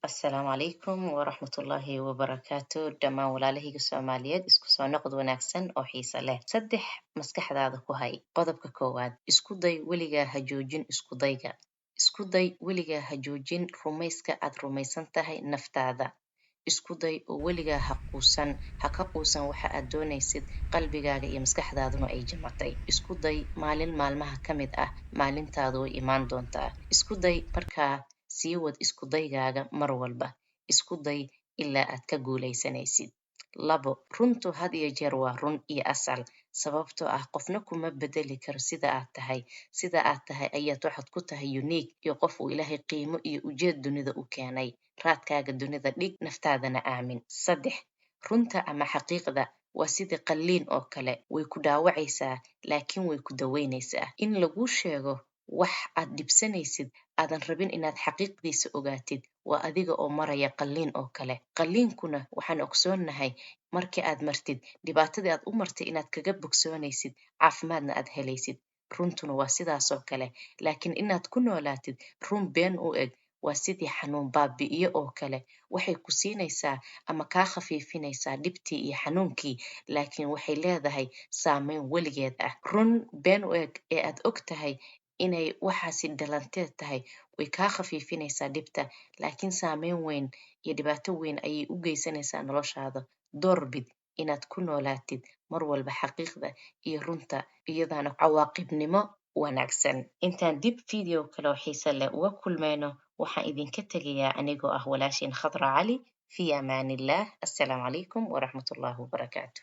Asalaamu calaykum waraxmatullaahi wabarakaatu dhammaan walaalahayga soomaaliyeed isku soo noqod wanaagsan oo xiise leh. Saddex maskaxdaada ku hay. Qodobka koowaad, isku day weligaa ha joojin isku dayga. Isku day weligaa ha joojin rumayska aad rumaysan tahay naftaada. Isku day oo weligaa ha ka quusan waxa aad doonaysid, qalbigaaga iyo maskaxdaaduna ay jamatay. Isku day maalin maalmaha ka mid ah, maalintaadu way imaan doontaa. Isku day markaa sii wad isku daygaaga mar walba. Isku day ilaa aad ka guulaysanaysid. Labo, runtu had iyo jeer waa run iyo asal, sababtoo ah qofna kuma bedeli karo sida aad tahay. Sida aad tahay ayaad waxaad ku tahay unique iyo qof uu Ilaahay qiimo iyo ujeed dunida u keenay. Raadkaaga dunida dhig, naftaadana aamin. Saddex, runta ama xaqiiqda waa sidii qalliin oo kale, way ku dhaawacaysaa laakiin way ku daweynaysaa. In laguu sheego wax aad dhibsanaysid, aadan rabin inaad xaqiiqdiisa ogaatid, waa adiga oo maraya qalliin oo kale. Qalliinkuna waxaan ogsoonnahay markii aad martid dhibaatadii aad u martay inaad kaga bogsoonaysid, caafimaadna aad helaysid. Runtuna waa sidaasoo kale, laakiin inaad ku noolaatid run been u eg waa sidii xanuun baabi'iyo oo kale. Waxay ku siinaysaa ama kaa khafiifinaysaa dhibtii iyo xanuunkii, laakiin waxay leedahay saameyn weligeed ah. Run been u eg ee aad og tahay inay waxaasi dhalanteed tahay, way kaa khafiifinaysaa dhibta, laakiin saameyn weyn iyo dhibaato weyn ayay u geysanaysaa noloshaada. Doorbid inaad ku noolaatid mar walba xaqiiqda iyo runta, iyadaana cawaaqibnimo wanaagsan. Intaan dib video kale oo xiise leh uga kulmayno, waxaan idinka tegayaa anigoo ah walaashin Khadra Cali. Fi amaanillaah. Assalaamu calaykum waraxmatullaahi wabarakaatu.